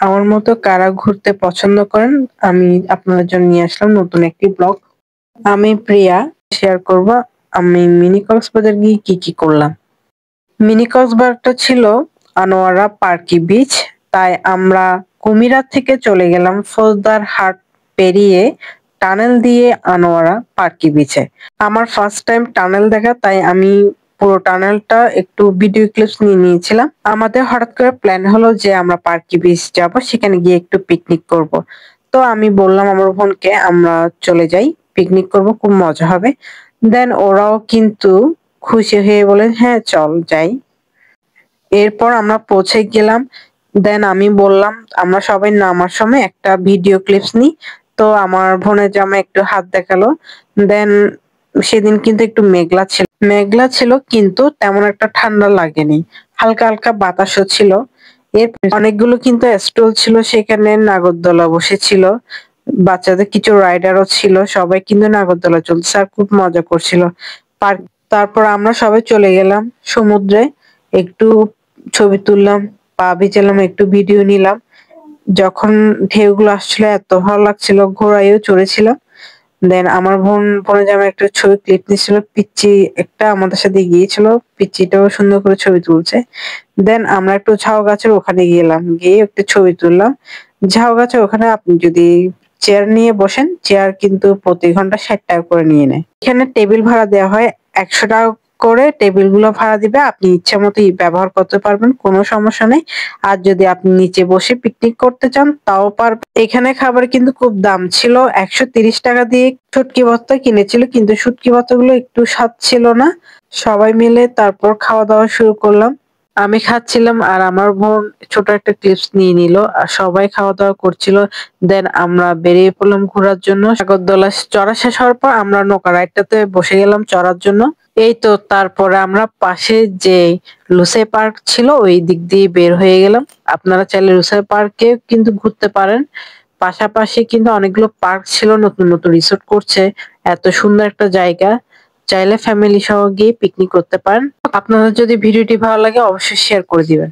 আমার মতো কারা ঘুরতে পছন্দ করেন, আমি আপনাদের জন্য নিয়ে আসলাম নতুন একটি ব্লগ। আমি প্রিয়া, শেয়ার করব আমি মিনি কক্সবাজার গিয়ে কি করলাম। মিনি কক্সবাজারটা ছিল আনোয়ারা পার্কি বিচ। তাই আমরা কুমিরা থেকে চলে গেলাম ফৌজদার হাট পেরিয়ে টানেল দিয়ে আনোয়ারা পার্কি বিচে। আমার ফার্স্ট টাইম টানেল দেখা, তাই আমি পুরো টানেলটা একটু ভিডিও ক্লিপস নিয়ে নিয়েছিলাম। আমাদের হঠাৎ করে প্ল্যান হলো যে আমরা পার্কি বিচ যাব, সেখানে গিয়ে একটু পিকনিক করব। তো আমি বললাম আমার বোনকে আমরা চলে যাই, পিকনিক করব, খুব মজা হবে। দেন ওরাও কিন্তু খুশি হয়ে বলে হ্যাঁ চল যাই। এরপর আমরা পৌঁছে গেলাম। দেন আমি বললাম আমরা সবাই নামার সময় একটা ভিডিও ক্লিপস নিই। তো আমার বোনের জামাই একটু হাত দেখালো। দেন সেদিন কিন্তু একটু মেঘলা ছিল কিন্তু তেমন একটা ঠান্ডা লাগেনি, হালকা হালকা বাতাসও ছিল। এর অনেকগুলো কিন্তু স্টল ছিল, সেখানে নাগরদোলা বসেছিল, বাচ্চাদের কিছু রাইডারও ছিল, সবাই কিন্তু নাগরদোলা চলছে আর খুব মজা করছিল। তারপর আমরা সবাই চলে গেলাম সমুদ্রে, একটু ছবি তুললাম, পা ভিজালাম, একটু ভিডিও নিলাম। যখন ঢেউগুলো আসছিল এত ভালো লাগছিল, ঘোড়ায়ও চড়েছিলাম। দেন আমার বোনের জামাই একটা ছবি ক্লিপ নিচ্ছিল, পিচ্চি একটা আমাদের সাথে গিয়েছিল, পিচ্চিটাও সুন্দর করে ছবি তুলছে। দেন আমরা একটু ঝাউ গাছের ওখানে গেলাম, গিয়ে একটু ছবি তুললাম। ঝাউ গাছের ওখানে আপনি যদি চেয়ার নিয়ে বসেন, চেয়ার কিন্তু প্রতি ঘন্টা 60 টাকা করে নিয়ে নেয়। এখানে টেবিল ভাড়া দেওয়া হয় 100 টাকা করে, টেবিল গুলো ভাড়া দিবে, আপনি ইচ্ছা মতো ব্যবহার করতে পারবেন, কোনো সমস্যা নেই। আর যদি আপনি নিচে বসে পিকনিক করতে চান তাও পারবেন। এখানে খাবার কিন্তু খুব দাম ছিল, 130 টাকা দিয়ে শুটকি ভর্তা কিনেছিল, কিন্তু শুটকি ভর্তাগুলো একটু স্বাদ ছিল না। সবাই মিলে তারপর খাওয়া দাওয়া শুরু করলাম। আমি খাচ্ছিলাম আর আমার বোন ছোট একটা ক্লিপস নিয়ে নিল, আর সবাই খাওয়া দাওয়া করছিল। দেন আমরা বেরিয়ে পড়লাম ঘোরার জন্য। নাগরদোলা চড়া শেষ হওয়ার পর আমরা নৌকা রাইডটাতে বসে গেলাম চড়ার জন্য। এই তো তারপরে আমরা পাশে যে লুসাই পার্ক ছিল ওই দিক দিয়ে বের হয়ে গেলাম। আপনারা চাইলে লুসাই পার্কে কিন্তু ঘুরতে পারেন। পাশাপাশি কিন্তু অনেকগুলো পার্ক ছিল, নতুন নতুন রিসোর্ট করছে। এত সুন্দর একটা জায়গা, চাইলে ফ্যামিলি সহ গিয়ে পিকনিক করতে পারেন। আপনাদের যদি ভিডিওটি ভালো লাগে অবশ্যই শেয়ার করে দিবেন।